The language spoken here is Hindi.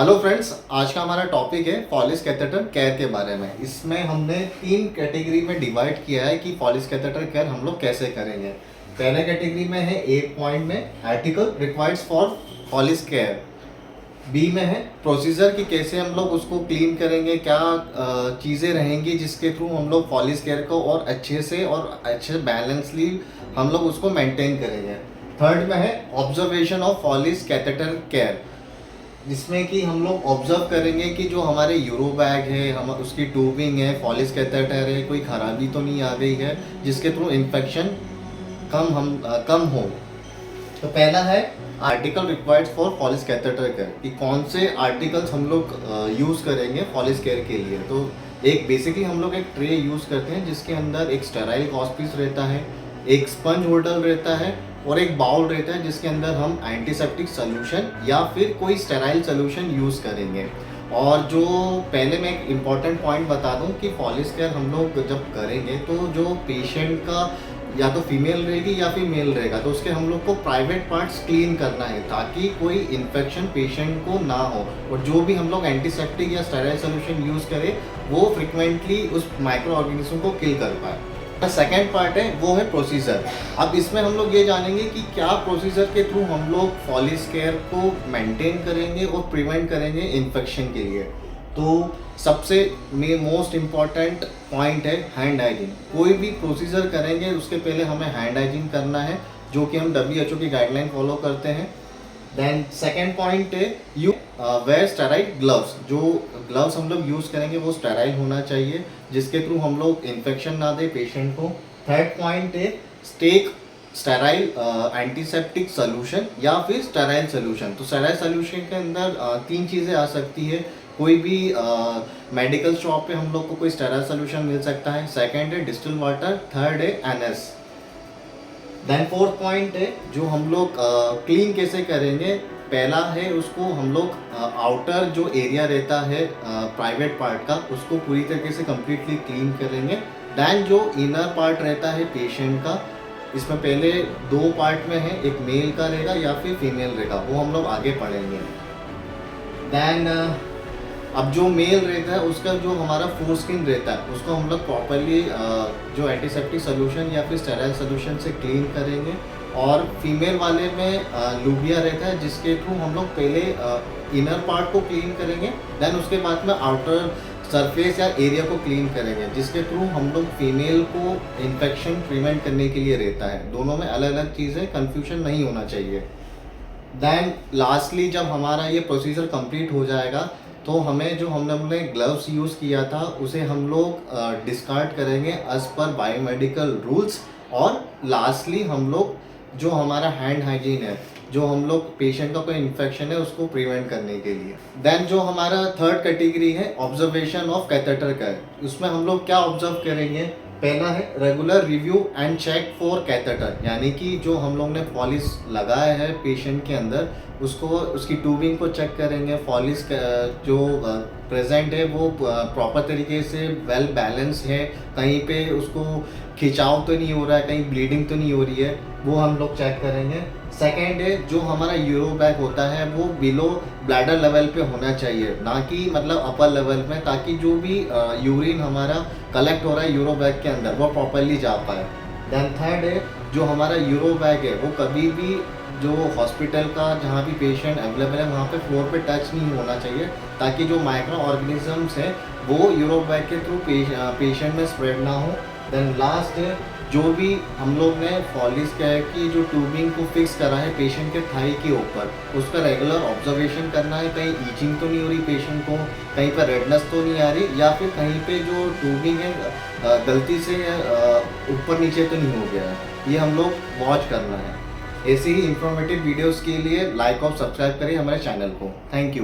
हेलो फ्रेंड्स, आज का हमारा टॉपिक है फॉलिस कैथेटर केयर के बारे में। इसमें हमने 3 कैटेगरी में डिवाइड किया है कि फॉलिस कैथेटर केयर हम लोग कैसे करेंगे। पहले कैटेगरी में है 1 पॉइंट में article requireds for follies care. B में है प्रोसीजर कि कैसे हम लोग उसको क्लीन करेंगे, क्या चीज़ें रहेंगी जिसके थ्रू हम लोग फॉलिस केयर को और अच्छे से और अच्छे बैलेंसली हम लोग उसको मेंटेन करेंगे। थर्ड में है observation of Foley catheter care, जिसमें कि हम लोग ऑब्जर्व करेंगे कि जो हमारे यूरो बैग है, हम उसकी ट्यूबिंग है, फॉलिस कैथेटर है, कोई खराबी तो नहीं आ गई है जिसके थ्रू इन्फेक्शन कम हो। तो पहला है article required for Foley catheter care कि कौन से आर्टिकल्स हम लोग यूज़ करेंगे फॉलिस केयर के लिए। तो एक बेसिकली हम लोग एक ट्रे यूज़ करते हैं जिसके अंदर एक स्टेराइल कॉस्पीस रहता है, एक स्पंज होल्डर रहता है और एक बाउल रहता है जिसके अंदर हम एंटीसेप्टिक सोल्यूशन या फिर कोई स्टेराइल सोल्यूशन यूज़ करेंगे। और जो पहले मैं एक इम्पॉर्टेंट पॉइंट बता दूं कि फॉलिस केयर हम लोग जब करेंगे तो जो पेशेंट का या तो फीमेल रहेगी या फिर मेल रहेगा तो उसके हम लोग को प्राइवेट पार्ट्स क्लीन करना है ताकि कोई इन्फेक्शन पेशेंट को ना हो। और जो भी हम लोग एंटीसेप्टिक या स्टेराइल सोल्यूशन यूज़ करें वो फ्रिक्वेंटली उस माइक्रो ऑर्गेनिज्म को किल कर पाए। सेकेंड पार्ट है वो है प्रोसीजर। अब इसमें हम लोग ये जानेंगे कि क्या प्रोसीजर के थ्रू हम लोग फॉलिस केयर को मेंटेन करेंगे और प्रिवेंट करेंगे इन्फेक्शन के लिए। तो सबसे मोस्ट इम्पॉर्टेंट पॉइंट है हैंड हाइजीन। कोई भी प्रोसीजर करेंगे उसके पहले हमें हैंड हाइजीन करना है, जो कि हम WHO की गाइडलाइन फॉलो करते हैं। देन सेकेंड पॉइंट है यू वेयर स्टेराइल ग्लव्स। जो ग्लव्स हम लोग यूज़ करेंगे वो स्टेराइल होना चाहिए जिसके थ्रू हम लोग इन्फेक्शन ना दे पेशेंट को। थर्ड पॉइंट है टेक स्टेराइल एंटीसेप्टिक सोल्यूशन या फिर स्टेराइल सोल्यूशन। तो स्टेराइल सोल्यूशन के अंदर 3 चीज़ें आ सकती है। कोई भी मेडिकल शॉप पे हम लोग को कोई स्टेराइल सोल्यूशन मिल सकता है। सेकेंड है डिस्टिल वाटर, थर्ड है NS। देन फोर्थ पॉइंट है जो हम लोग क्लीन कैसे करेंगे। पहला है उसको हम लोग आउटर जो एरिया रहता है प्राइवेट पार्ट का उसको पूरी तरीके से कम्प्लीटली क्लीन करेंगे। देन जो इनर पार्ट रहता है पेशेंट का, इसमें पहले 2 पार्ट में है, एक मेल का रहेगा या फिर फीमेल रहेगा, वो हम लोग आगे पढ़ेंगे। देन अब जो मेल रहता है उसका जो हमारा फोरस्किन रहता है उसको हम लोग प्रॉपरली जो एंटीसेप्टिक सोल्यूशन या फिर स्टेराइल सोल्यूशन से क्लीन करेंगे। और फीमेल वाले में लूबिया रहता है जिसके थ्रू हम लोग पहले इनर पार्ट को क्लीन करेंगे, देन उसके बाद में आउटर सरफेस या एरिया को क्लीन करेंगे जिसके थ्रू हम लोग फीमेल को इन्फेक्शन प्रिवेंट करने के लिए रहता है। दोनों में अलग अलग चीज़ें, कन्फ्यूजन नहीं होना चाहिए। देन लास्टली जब हमारा ये प्रोसीजर कंप्लीट हो जाएगा तो हमें जो हमने ग्लव्स यूज़ किया था उसे हम लोग डिस्कार्ड करेंगे एज पर बायोमेडिकल रूल्स। और लास्टली हम लोग जो हमारा हैंड हाइजीन है, जो हम लोग पेशेंट का कोई इन्फेक्शन है उसको प्रिवेंट करने के लिए। देन जो हमारा थर्ड कैटेगरी है ऑब्जर्वेशन ऑफ कैथेटर केयर, उसमें हम लोग क्या ऑब्जर्व करेंगे। पहला है regular review and check for catheter, यानी कि जो हम लोग ने फॉलिस लगाया है पेशेंट के अंदर उसको उसकी ट्यूबिंग को चेक करेंगे। फॉलिस जो प्रेजेंट है वो प्रॉपर तरीके से वेल बैलेंस है, कहीं पे उसको खिंचाव तो नहीं हो रहा है, कहीं ब्लीडिंग तो नहीं हो रही है, वो हम लोग चेक करेंगे। सेकेंड है जो हमारा यूरो बैग होता है वो बिलो ब्लैडर लेवल पे होना चाहिए, ना कि मतलब अपर लेवल में, ताकि जो भी यूरिन हमारा कलेक्ट हो रहा है यूरो बैग के अंदर वो प्रॉपरली जा पाए। देन थर्ड है जो हमारा यूरो बैग है वो कभी भी जो हॉस्पिटल का जहाँ भी पेशेंट अवेलेबल है वहाँ पे फ्लोर पे टच नहीं होना चाहिए, ताकि जो माइक्रो ऑर्गेनिजम्स हैं वो यूरो बैग के थ्रू पेशेंट में स्प्रेड ना हो। देन लास्ट है जो भी हम लोग ने फॉलिस केयर की जो ट्यूबिंग को फिक्स करा है पेशेंट के थाई के ऊपर, उसका रेगुलर ऑब्जर्वेशन करना है, कहीं ईचिंग तो नहीं हो रही पेशेंट को, कहीं पर रेडनेस तो नहीं आ रही, या फिर कहीं पे जो ट्यूबिंग है गलती से ऊपर नीचे तो नहीं हो गया है, ये हम लोग वॉच करना है। ऐसी ही इंफॉर्मेटिव वीडियोस के लिए लाइक और सब्सक्राइब करें हमारे चैनल को। Thank you.